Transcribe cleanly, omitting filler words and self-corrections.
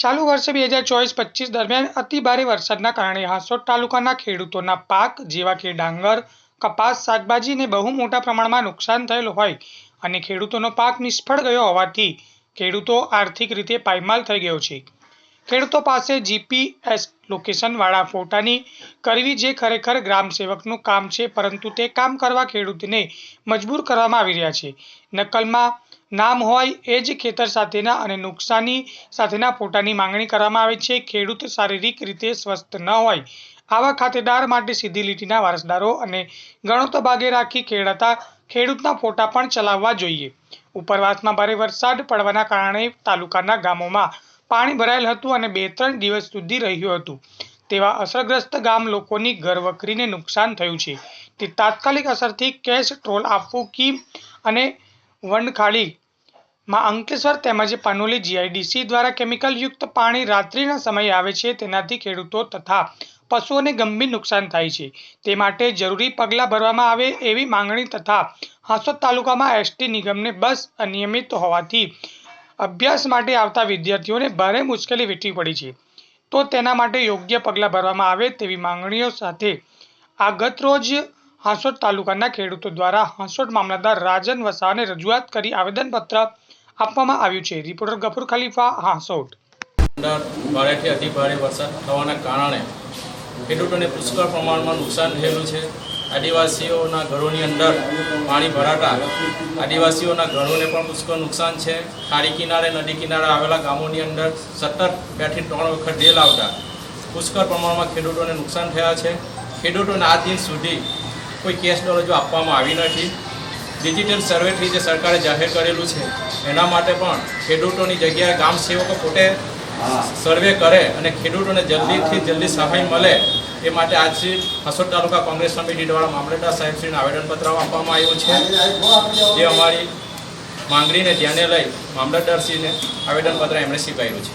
ચાલુ વર્ષે 2024-25 દરમિયાન અતિ ભારે વરસાદના કારણે હાંસોટ તાલુકાના ખેડૂતોના પાક જેવા કે ડાંગર, કપાસ, શાકભાજી ને બહુ મોટા પ્રમાણમાં નુકસાન થયેલ હોય અને ખેડૂતોનો પાક નિષ્ફળ ગયો હોવાથી ખેડૂતો આર્થિક રીતે પાયમાલ થઈ ગયો છે। ખેડૂતો પાસે જીપીએસ લોકેશનવાળા ફોટાની કરવી જે ખરેખર ગ્રામસેવકનું કામ છે, પરંતુ તે કામ કરવા ખેડૂતને મજબૂર કરવામાં આવી રહ્યા છે। નકલમાં નામ હોય એ જ ખેતર સાથેના અને નુકસાની સાથેના ફોટાની માંગણી કરવામાં આવે છે। ખેડૂત શારીરિક રીતે સ્વસ્થ ન હોય આવા ખાતેદાર માટે સીધી લીટીના વારસદારો અને ગણોતો ભાગે રાખી ખેડૂતના ફોટા પણ ચલાવવા જોઈએ। ઉપરવાસમાં ભારે વરસાદ પડવાના કારણે તાલુકાના ગામોમાં પાણી ભરાયેલ હતું અને 2-3 દિવસ સુધી રહ્યું હતું। તેવા અસરગ્રસ્ત ગામ લોકોની ઘરવખરીને નુકસાન થયું છે, તે તાત્કાલિક અસરથી કેશ ટ્રોલ આપવું કીમ અને વનખાડી માં અંકલેશ્વર તેમજ પાનોલી જીઆઈડીસી દ્વારા કેમિકલયુક્ત પાણી રાત્રિના સમયે આવે છે, તેનાથી ખેડૂતો તથા પશુઓને ગંભીર નુકસાન થાય છે। તે માટે જરૂરી પગલાં ભરવામાં આવે એવી માંગણી તથા હાંસોટ તાલુકામાં એસટી નિગમને બસ અનિયમિત હોવાથી અભ્યાસ માટે આવતા વિદ્યાર્થીઓને ભારે મુશ્કેલી વેઠવી પડી છે, તો તેના માટે યોગ્ય પગલાં ભરવામાં આવે તેવી માંગણીઓ સાથે આ ગતરોજ હાંસોટ તાલુકાના ખેડૂતો દ્વારા હાંસોટ મામલતદાર રાજન વસાવાને રજૂઆત કરી આવેદનપત્ર આપવામાં આવ્યું છે। રિપોર્ટર ગફુર ખલીફા, હાંસોટ। ભારેથી અતિ ભારે વરસાદ થવાના કારણે ખેડૂતોને પુષ્કળ પ્રમાણમાં નુકસાન થયેલું છે। આદિવાસીઓના ઘરોની અંદર પાણી ભરાતા આદિવાસીઓના ઘરોને પણ પુષ્કળ નુકસાન છે। ખાડી કિનારે, નદી કિનારે આવેલા ગામોની અંદર સતત 2 થી 3 વખત રેલ આવતા પુષ્કળ પ્રમાણમાં ખેડૂતોને નુકસાન થયા છે। ખેડૂતોને આ દિન સુધી કોઈ કેશ દરજ્જો આપવામાં આવી નથી। ડિજિટલ સર્વેથી જે સરકારે જાહેર કરેલું છે એના માટે પણ ખેડૂતોની જગ્યાએ ગામ સેવકો પોતે સર્વે કરે અને ખેડૂતોને જલ્દીથી જલ્દી સહાય મળે એ માટે આજથી હાંસોટ તાલુકા કોંગ્રેસ સમિતિ દ્વારા મામલતદાર સાહેબશ્રીને આવેદનપત્ર આપવામાં આવ્યું છે, જે અમારી માંગણીને ધ્યાને લઈ મામલતદારશ્રીને આવેદનપત્ર એમણે સ્વીકાર્યું છે।